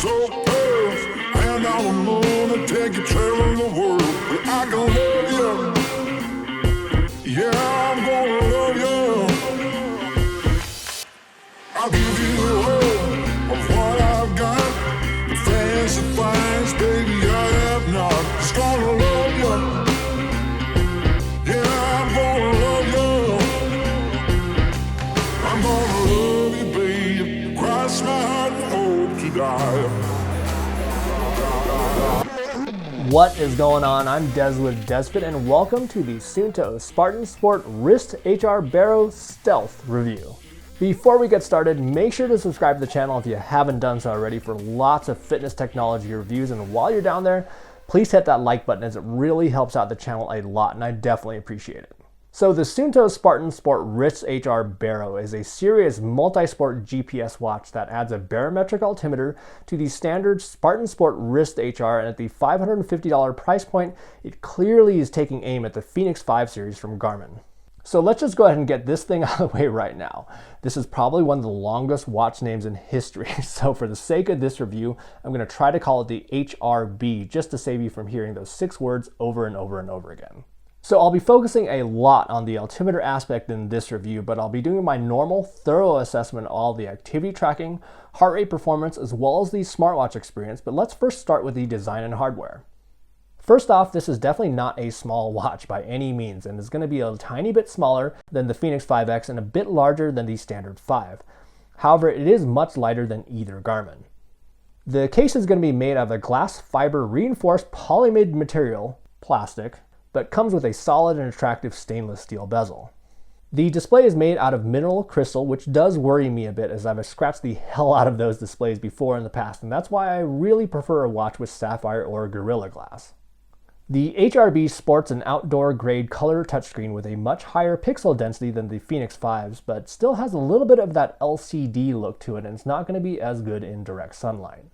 so fast, and I'm gonna take you traveling the world. But I can love you, yeah, I'm gonna love you. I'll give you all of what I've got. The fancy finds, baby, I have not. Just gonna love you, yeah, I'm gonna love you. I'm gonna love you, baby. Cross my heart and hope to die. What is going on? I'm Des with Despot, and welcome to the Suunto Spartan Sport Wrist HR Baro Stealth Review. Before we get started, make sure to subscribe to the channel if you haven't done so already for lots of fitness technology reviews, and while you're down there, please hit that like button as it really helps out the channel a lot, and I definitely appreciate it. So the Suunto Spartan Sport Wrist HR Baro is a serious multi-sport GPS watch that adds a barometric altimeter to the standard Spartan Sport Wrist HR, and at the $550 price point, it clearly is taking aim at the Fenix 5 series from Garmin. So let's just go ahead and get this thing out of the way right now. This is probably one of the longest watch names in history, so for the sake of this review, I'm going to try to call it the HRB just to save you from hearing those 6 words over and over and over again. So I'll be focusing a lot on the altimeter aspect in this review, but I'll be doing my normal, thorough assessment of all the activity tracking, heart rate performance, as well as the smartwatch experience, but let's first start with the design and hardware. First off, this is definitely not a small watch by any means, and is going to be a tiny bit smaller than the Fenix 5X and a bit larger than the standard 5. However, it is much lighter than either Garmin. The case is going to be made out of a glass fiber reinforced polyamide material, plastic, but comes with a solid and attractive stainless steel bezel. The display is made out of mineral crystal, which does worry me a bit as I've scratched the hell out of those displays before in the past, and that's why I really prefer a watch with sapphire or Gorilla Glass. The HRB sports an outdoor grade color touchscreen with a much higher pixel density than the Fenix 5s, but still has a little bit of that LCD look to it, and it's not going to be as good in direct sunlight.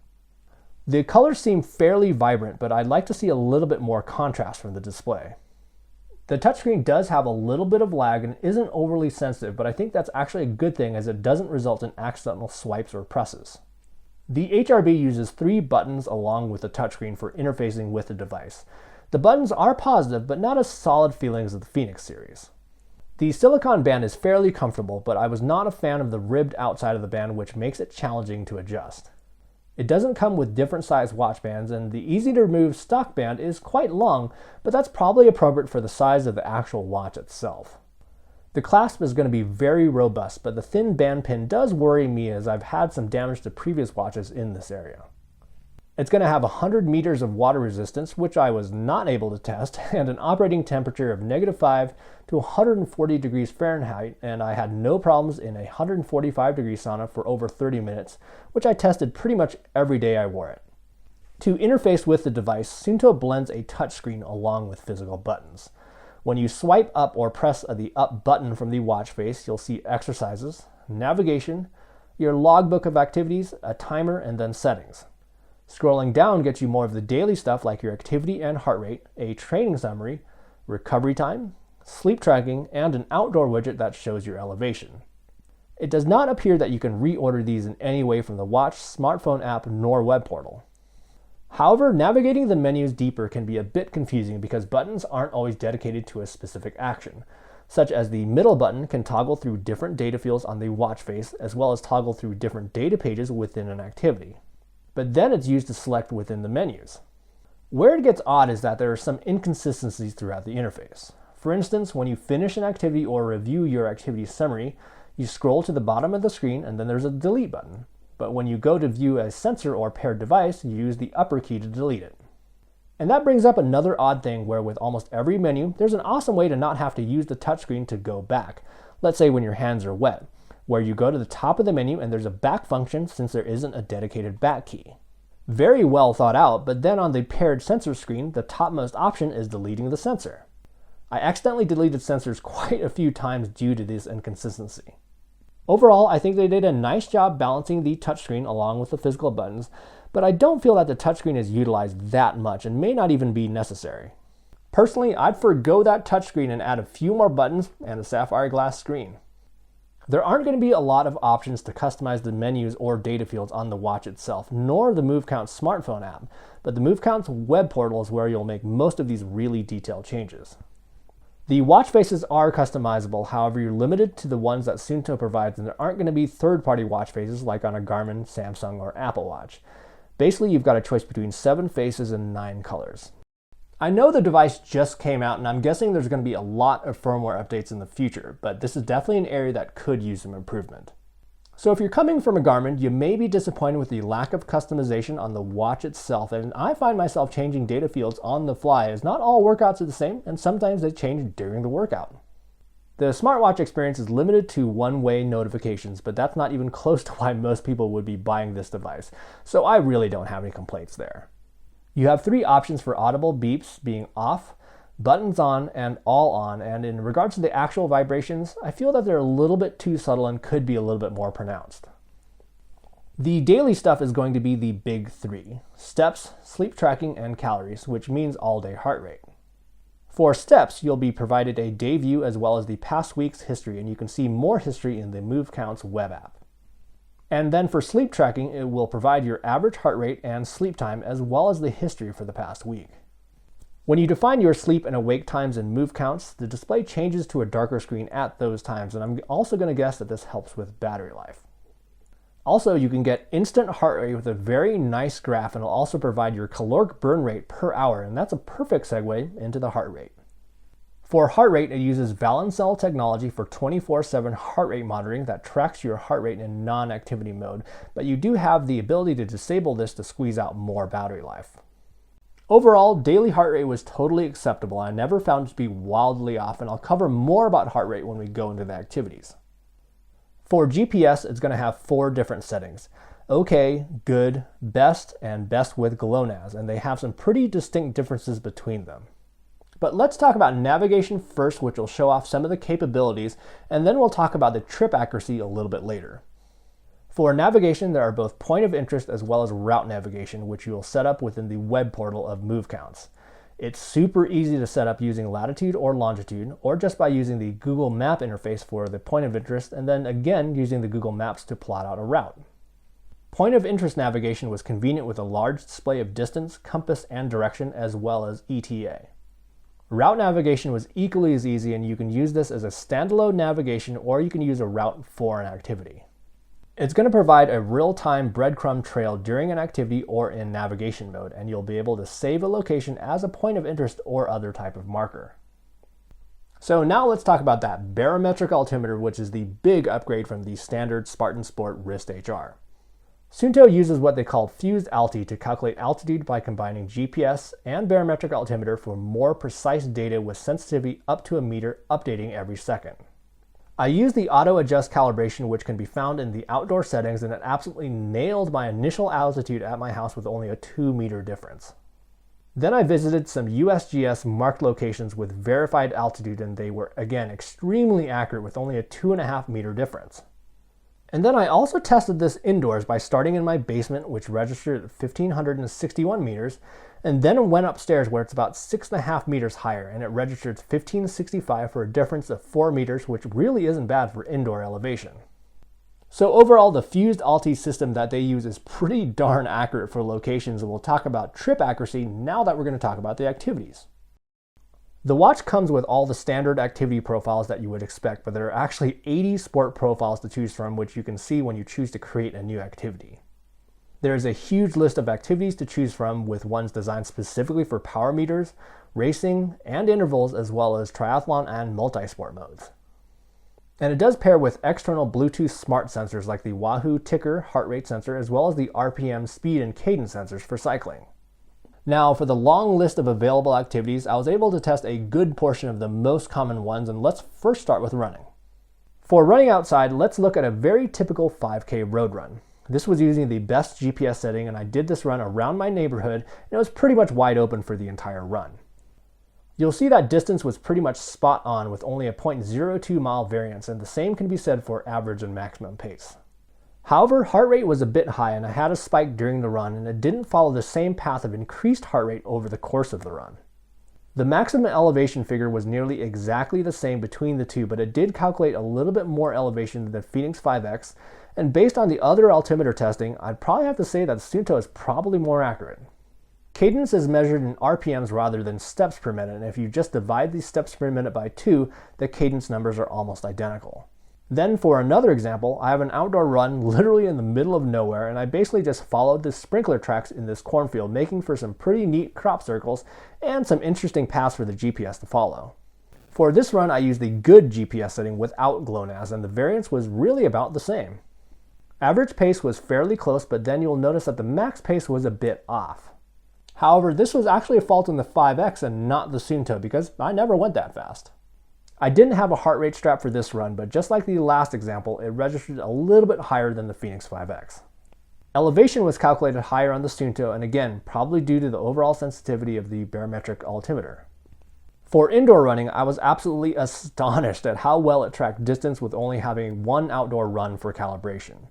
The colors seem fairly vibrant, but I'd like to see a little bit more contrast from the display. The touchscreen does have a little bit of lag and isn't overly sensitive, but I think that's actually a good thing as it doesn't result in accidental swipes or presses. The HRB uses 3 buttons along with the touchscreen for interfacing with the device. The buttons are positive, but not as solid feeling as the Fenix series. The silicone band is fairly comfortable, but I was not a fan of the ribbed outside of the band, which makes it challenging to adjust. It doesn't come with different size watch bands, and the easy to remove stock band is quite long, but that's probably appropriate for the size of the actual watch itself. The clasp is going to be very robust, but the thin band pin does worry me as I've had some damage to previous watches in this area. It's going to have 100 meters of water resistance, which I was not able to test, and an operating temperature of -5 to 140 degrees Fahrenheit, and I had no problems in a 145 degree sauna for over 30 minutes, which I tested pretty much every day I wore it. To interface with the device, Suunto blends a touchscreen along with physical buttons. When you swipe up or press the up button from the watch face, you'll see exercises, navigation, your logbook of activities, a timer, and then settings. Scrolling down gets you more of the daily stuff like your activity and heart rate, a training summary, recovery time, sleep tracking, and an outdoor widget that shows your elevation. It does not appear that you can reorder these in any way from the watch, smartphone app, nor web portal. However, navigating the menus deeper can be a bit confusing because buttons aren't always dedicated to a specific action, such as the middle button can toggle through different data fields on the watch face, as well as toggle through different data pages within an activity. But then it's used to select within the menus. Where it gets odd is that there are some inconsistencies throughout the interface. For instance, when you finish an activity or review your activity summary, you scroll to the bottom of the screen and then there's a delete button. But when you go to view a sensor or paired device, you use the upper key to delete it. And that brings up another odd thing where with almost every menu, there's an awesome way to not have to use the touchscreen to go back. Let's say when your hands are wet, where you go to the top of the menu and there's a back function since there isn't a dedicated back key. Very well thought out, but then on the paired sensor screen, the topmost option is deleting the sensor. I accidentally deleted sensors quite a few times due to this inconsistency. Overall, I think they did a nice job balancing the touchscreen along with the physical buttons, but I don't feel that the touchscreen is utilized that much and may not even be necessary. Personally, I'd forgo that touchscreen and add a few more buttons and a sapphire glass screen. There aren't going to be a lot of options to customize the menus or data fields on the watch itself, nor the MoveCount smartphone app, but the MoveCount's web portal is where you'll make most of these really detailed changes. The watch faces are customizable, however you're limited to the ones that Suunto provides, and there aren't going to be third-party watch faces like on a Garmin, Samsung, or Apple Watch. Basically, you've got a choice between 7 faces and 9 colors. I know the device just came out, and I'm guessing there's going to be a lot of firmware updates in the future, but this is definitely an area that could use some improvement. So if you're coming from a Garmin, you may be disappointed with the lack of customization on the watch itself, and I find myself changing data fields on the fly, as not all workouts are the same, and sometimes they change during the workout. The smartwatch experience is limited to one-way notifications, but that's not even close to why most people would be buying this device, so I really don't have any complaints there. You have 3 options for audible beeps being off, buttons on, and all on, and in regards to the actual vibrations, I feel that they're a little bit too subtle and could be a little bit more pronounced. The daily stuff is going to be the big 3: steps, sleep tracking, and calories, which means all-day heart rate. For steps, you'll be provided a day view as well as the past week's history, and you can see more history in the MoveCounts web app. And then for sleep tracking, it will provide your average heart rate and sleep time as well as the history for the past week. When you define your sleep and awake times in MoveCounts, the display changes to a darker screen at those times, and I'm also going to guess that this helps with battery life. Also, you can get instant heart rate with a very nice graph, and it'll also provide your caloric burn rate per hour, and that's a perfect segue into the heart rate. For heart rate, it uses Valencell technology for 24/7 heart rate monitoring that tracks your heart rate in non-activity mode, but you do have the ability to disable this to squeeze out more battery life. Overall, daily heart rate was totally acceptable. I never found it to be wildly off, and I'll cover more about heart rate when we go into the activities. For GPS, it's going to have 4 different settings: OK, good, best, and best with GLONASS, and they have some pretty distinct differences between them. But let's talk about navigation first, which will show off some of the capabilities, and then we'll talk about the trip accuracy a little bit later. For navigation, there are both point of interest as well as route navigation, which you will set up within the web portal of MoveCounts. It's super easy to set up using latitude or longitude, or just by using the Google Map interface for the point of interest, and then again using the Google Maps to plot out a route. Point of interest navigation was convenient with a large display of distance, compass, and direction, as well as ETA. Route navigation was equally as easy, and you can use this as a standalone navigation, or you can use a route for an activity. It's going to provide a real-time breadcrumb trail during an activity or in navigation mode, and you'll be able to save a location as a point of interest or other type of marker. So now let's talk about that barometric altimeter, which is the big upgrade from the standard Spartan Sport Wrist HR. Suunto uses what they call fused alti to calculate altitude by combining GPS and barometric altimeter for more precise data with sensitivity up to a meter, updating every second. I used the auto adjust calibration, which can be found in the outdoor settings, and it absolutely nailed my initial altitude at my house with only a 2-meter difference. Then I visited some USGS marked locations with verified altitude, and they were again extremely accurate with only a 2.5-meter difference. And then I also tested this indoors by starting in my basement, which registered at 1,561 meters, and then went upstairs where it's about 6.5 meters higher, and it registered 1,565 for a difference of 4 meters, which really isn't bad for indoor elevation. So overall, the fused alti system that they use is pretty darn accurate for locations, and we'll talk about trip accuracy now that we're going to talk about the activities. The watch comes with all the standard activity profiles that you would expect, but there are actually 80 sport profiles to choose from, which you can see when you choose to create a new activity. There is a huge list of activities to choose from, with ones designed specifically for power meters, racing, and intervals, as well as triathlon and multi-sport modes. And it does pair with external Bluetooth smart sensors like the Wahoo ticker heart rate sensor, as well as the RPM speed and cadence sensors for cycling. Now, for the long list of available activities, I was able to test a good portion of the most common ones, and let's first start with running. For running outside, let's look at a very typical 5K road run. This was using the best GPS setting, and I did this run around my neighborhood, and it was pretty much wide open for the entire run. You'll see that distance was pretty much spot on with only a 0.02 mile variance, and the same can be said for average and maximum pace. However, heart rate was a bit high, and I had a spike during the run, and it didn't follow the same path of increased heart rate over the course of the run. The maximum elevation figure was nearly exactly the same between the two, but it did calculate a little bit more elevation than the Phoenix 5X, and based on the other altimeter testing, I'd probably have to say that Suunto is probably more accurate. Cadence is measured in RPMs rather than steps per minute, and if you just divide these steps per minute by 2, the cadence numbers are almost identical. Then for another example, I have an outdoor run literally in the middle of nowhere, and I basically just followed the sprinkler tracks in this cornfield, making for some pretty neat crop circles and some interesting paths for the GPS to follow. For this run, I used the good GPS setting without GLONASS, and the variance was really about the same. Average pace was fairly close, but then you'll notice that the max pace was a bit off. However, this was actually a fault in the 5X and not the Suunto, because I never went that fast. I didn't have a heart rate strap for this run, but just like the last example, it registered a little bit higher than the Phoenix 5X. Elevation was calculated higher on the Suunto, and again, probably due to the overall sensitivity of the barometric altimeter. For indoor running, I was absolutely astonished at how well it tracked distance with only having one outdoor run for calibration.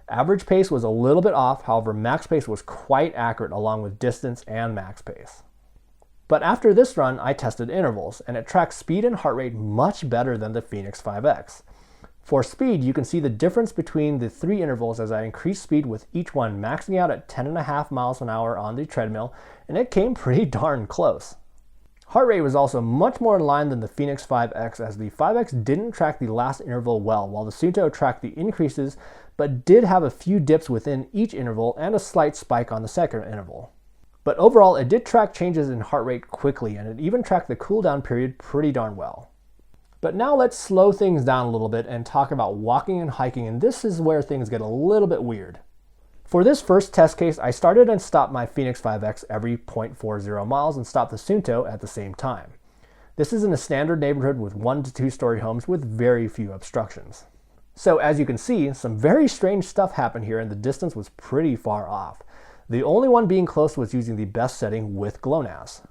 Average pace was a little bit off, however max pace was quite accurate along with distance and max pace. But after this run, I tested intervals, and it tracked speed and heart rate much better than the Phoenix 5X. For speed, you can see the difference between the 3 intervals as I increased speed with each one maxing out at 10.5 miles an hour on the treadmill, and it came pretty darn close. Heart rate was also much more in line than the Phoenix 5X, as the 5X didn't track the last interval well, while the Suunto tracked the increases but did have a few dips within each interval and a slight spike on the second interval. But overall, it did track changes in heart rate quickly, and it even tracked the cooldown period pretty darn well. But now let's slow things down a little bit and talk about walking and hiking, and this is where things get a little bit weird. For this first test case, I started and stopped my Phoenix 5X every 0.40 miles and stopped the Suunto at the same time. This is in a standard neighborhood with 1 to 2 story homes with very few obstructions. So as you can see, some very strange stuff happened here and the distance was pretty far off. The only one being close was using the best setting with GLONASS.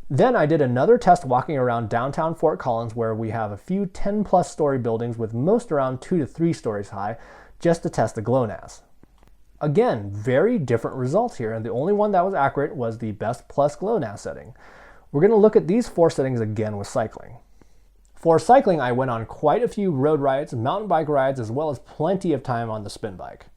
Then I did another test walking around downtown Fort Collins, where we have a few 10+ story buildings with most around 2 to 3 stories high, just to test the GLONASS. Again, very different results here, and the only one that was accurate was the best plus GLONASS setting. We're going to look at these 4 settings again with cycling. For cycling, I went on quite a few road rides, mountain bike rides, as well as plenty of time on the spin bike.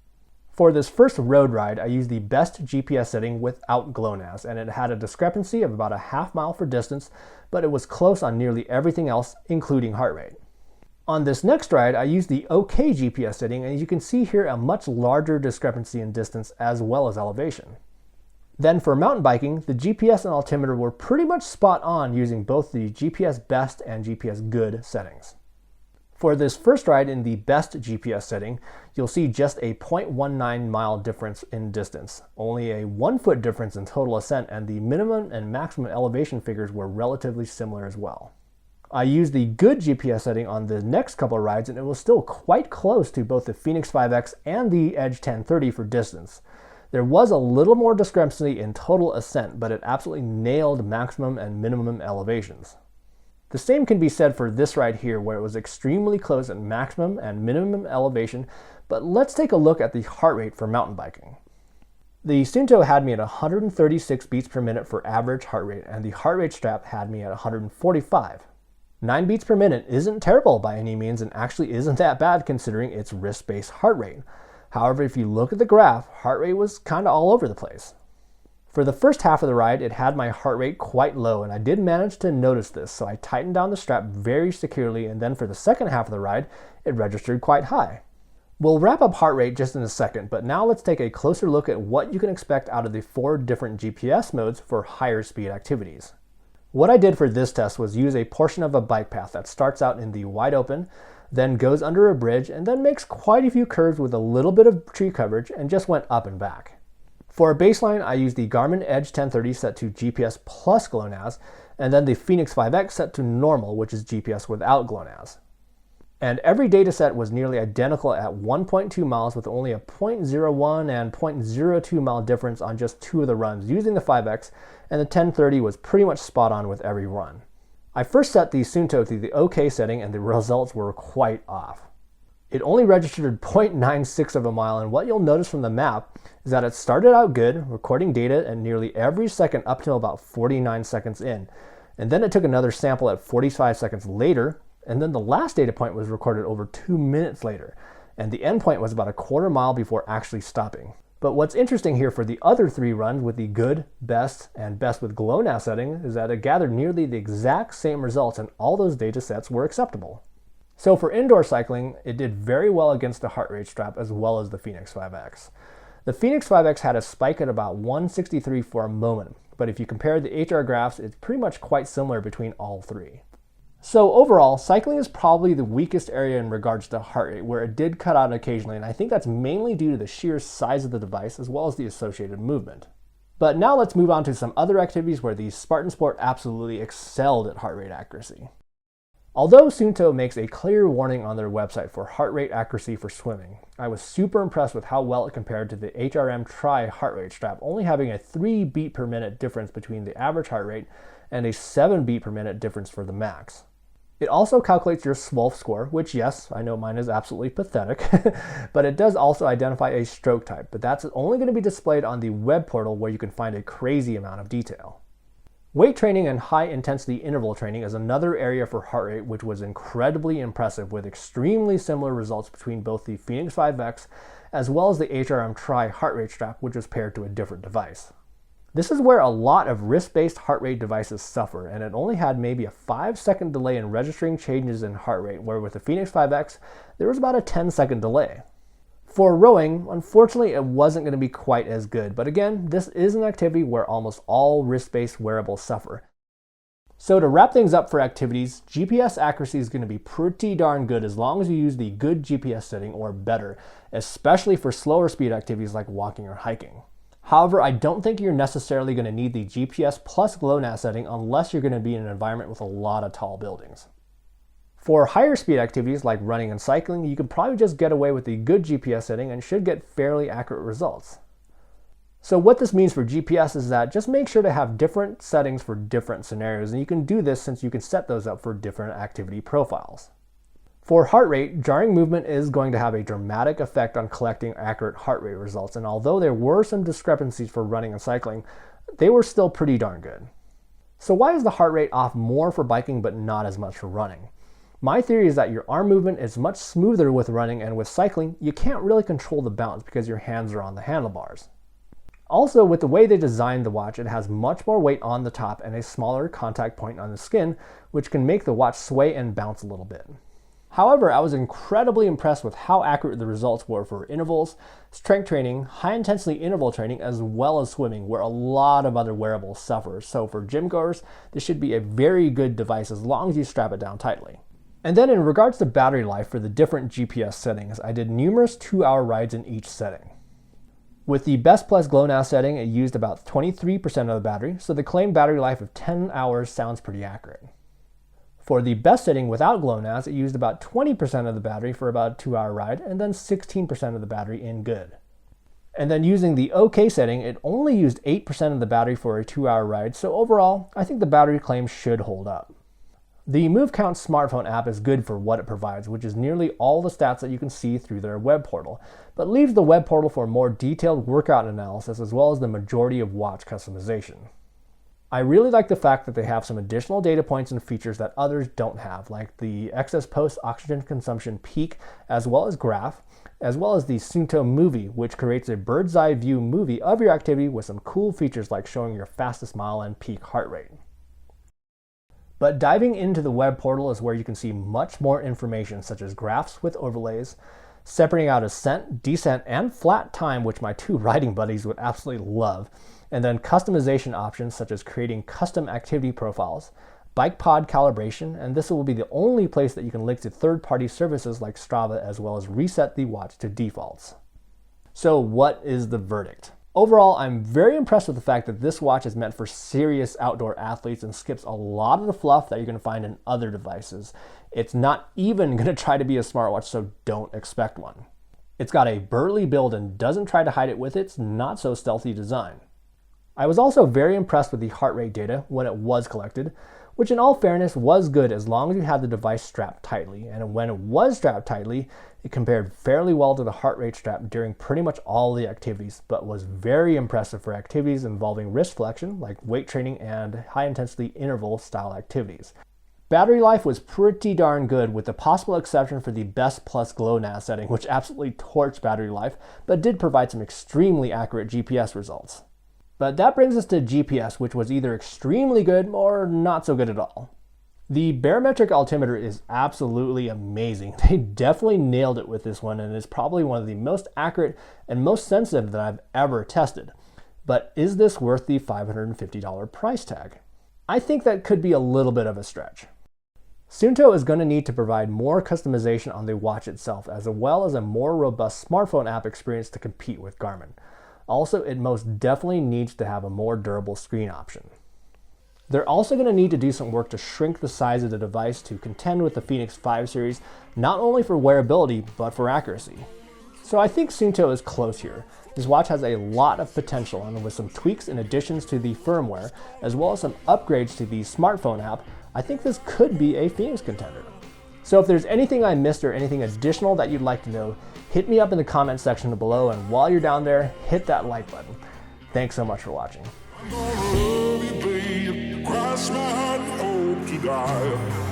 For this first road ride, I used the best GPS setting without GLONASS, and it had a discrepancy of about a half mile for distance, but it was close on nearly everything else, including heart rate. On this next ride, I used the OK GPS setting, and you can see here a much larger discrepancy in distance as well as elevation. Then for mountain biking, the GPS and altimeter were pretty much spot on using both the GPS best and GPS good settings. For this first ride in the best GPS setting, you'll see just a 0.19 mile difference in distance, only a 1 foot difference in total ascent, and the minimum and maximum elevation figures were relatively similar as well. I used the good GPS setting on the next couple of rides, and it was still quite close to both the Phoenix 5X and the Edge 1030 for distance. There was a little more discrepancy in total ascent, but it absolutely nailed maximum and minimum elevations. The same can be said for this ride here, where it was extremely close at maximum and minimum elevation, but let's take a look at the heart rate for mountain biking. The Suunto had me at 136 beats per minute for average heart rate, and the heart rate strap had me at 145. 9 beats per minute isn't terrible by any means, and actually isn't that bad considering its wrist-based heart rate. However, if you look at the graph, heart rate was kind of all over the place. For the first half of the ride, it had my heart rate quite low, and I did manage to notice this, so I tightened down the strap very securely, and then for the second half of the ride, it registered quite high. We'll wrap up heart rate just in a second, but now let's take a closer look at what you can expect out of the 4 different GPS modes for higher speed activities. What I did for this test was use a portion of a bike path that starts out in the wide open, then goes under a bridge, and then makes quite a few curves with a little bit of tree coverage, and just went up and back. For a baseline, I used the Garmin Edge 1030 set to GPS plus GLONASS, and then the Phoenix 5X set to normal, which is GPS without GLONASS. And every dataset was nearly identical at 1.2 miles, with only a 0.01 and 0.02 mile difference on just 2 of the runs using the 5X, and the 1030 was pretty much spot on with every run. I first set the Suunto to the OK setting, and the results were quite off. It only registered 0.96 of a mile, and what you'll notice from the map is that it started out good, recording data at nearly every second up till about 49 seconds in. And then it took another sample at 45 seconds later, and then the last data point was recorded over 2 minutes later, and the endpoint was about a quarter mile before actually stopping. But what's interesting here for the other 3 runs with the good, best, and best with GLONASS setting is that it gathered nearly the exact same results and all those data sets were acceptable. So for indoor cycling, it did very well against the heart rate strap as well as the Fenix 5X. The Fenix 5X had a spike at about 163 for a moment, but if you compare the HR graphs, it's pretty much quite similar between all 3. So overall, cycling is probably the weakest area in regards to heart rate, where it did cut out occasionally, and I think that's mainly due to the sheer size of the device as well as the associated movement. But now let's move on to some other activities where the Spartan Sport absolutely excelled at heart rate accuracy. Although Suunto makes a clear warning on their website for heart rate accuracy for swimming, I was super impressed with how well it compared to the HRM Tri heart rate strap, only having a 3 beat per minute difference between the average heart rate and a 7 beat per minute difference for the max. It also calculates your SWOLF score, which yes, I know mine is absolutely pathetic, but it does also identify a stroke type, but that's only going to be displayed on the web portal where you can find a crazy amount of detail. Weight training and high-intensity interval training is another area for heart rate which was incredibly impressive with extremely similar results between both the Fenix 5X as well as the HRM Tri heart rate strap, which was paired to a different device. This is where a lot of wrist-based heart rate devices suffer, and it only had maybe a 5-second delay in registering changes in heart rate, where with the Fenix 5X, there was about a 10-second delay. For rowing, unfortunately, it wasn't going to be quite as good, but again, this is an activity where almost all wrist-based wearables suffer. So to wrap things up for activities, GPS accuracy is going to be pretty darn good as long as you use the good GPS setting or better, especially for slower speed activities like walking or hiking. However, I don't think you're necessarily going to need the GPS plus GLONASS setting unless you're going to be in an environment with a lot of tall buildings. For higher speed activities like running and cycling, you could probably just get away with the good GPS setting and should get fairly accurate results. So what this means for GPS is that just make sure to have different settings for different scenarios, and you can do this since you can set those up for different activity profiles. For heart rate, jarring movement is going to have a dramatic effect on collecting accurate heart rate results, and although there were some discrepancies for running and cycling, they were still pretty darn good. So why is the heart rate off more for biking but not as much for running? My theory is that your arm movement is much smoother with running, and with cycling, you can't really control the balance because your hands are on the handlebars. Also, with the way they designed the watch, it has much more weight on the top and a smaller contact point on the skin, which can make the watch sway and bounce a little bit. However, I was incredibly impressed with how accurate the results were for intervals, strength training, high-intensity interval training, as well as swimming, where a lot of other wearables suffer. So for gym goers, this should be a very good device as long as you strap it down tightly. And then in regards to battery life for the different GPS settings, I did numerous 2-hour rides in each setting. With the Best Plus GLONASS setting, it used about 23% of the battery, so the claimed battery life of 10 hours sounds pretty accurate. For the best setting without GLONASS, it used about 20% of the battery for about a 2-hour ride, and then 16% of the battery in good. And then using the OK setting, it only used 8% of the battery for a 2-hour ride, so overall, I think the battery claims should hold up. The MoveCount smartphone app is good for what it provides, which is nearly all the stats that you can see through their web portal, but leaves the web portal for more detailed workout analysis as well as the majority of watch customization. I really like the fact that they have some additional data points and features that others don't have, like the excess post-oxygen consumption peak as well as graph, as well as the Suunto Movie, which creates a bird's eye view movie of your activity with some cool features like showing your fastest mile and peak heart rate. But diving into the web portal is where you can see much more information such as graphs with overlays, separating out ascent, descent, and flat time, which my 2 riding buddies would absolutely love, and then customization options such as creating custom activity profiles, bike pod calibration, and this will be the only place that you can link to third-party services like Strava as well as reset the watch to defaults. So what is the verdict? Overall, I'm very impressed with the fact that this watch is meant for serious outdoor athletes and skips a lot of the fluff that you're going to find in other devices. It's not even going to try to be a smartwatch, so don't expect one. It's got a burly build and doesn't try to hide it with its not so stealthy design. I was also very impressed with the heart rate data when it was collected. which in all fairness was good as long as you had the device strapped tightly, and when it was strapped tightly, it compared fairly well to the heart rate strap during pretty much all the activities, but was very impressive for activities involving wrist flexion, like weight training and high-intensity interval-style activities. Battery life was pretty darn good, with the possible exception for the Best Plus GLONASS setting, which absolutely torched battery life, but did provide some extremely accurate GPS results. But that brings us to GPS, which was either extremely good or not so good at all. The Barometric altimeter is absolutely amazing. They definitely nailed it with this one, and is probably one of the most accurate and most sensitive that I've ever tested. But is this worth the $550 price tag? I think that could be a little bit of a stretch. Suunto is going to need to provide more customization on the watch itself, as well as a more robust smartphone app experience to compete with Garmin. Also, it most definitely needs to have a more durable screen option. They're also going to need to do some work to shrink the size of the device to contend with the Fenix 5 series, not only for wearability, but for accuracy. So I think Suunto is close here. This watch has a lot of potential, and with some tweaks and additions to the firmware, as well as some upgrades to the smartphone app, I think this could be a Fenix contender. So if there's anything I missed or anything additional that you'd like to know, hit me up in the comment section below, and while you're down there, hit that like button. Thanks so much for watching. I'm gonna love you, babe. Cross my heart and hope to die.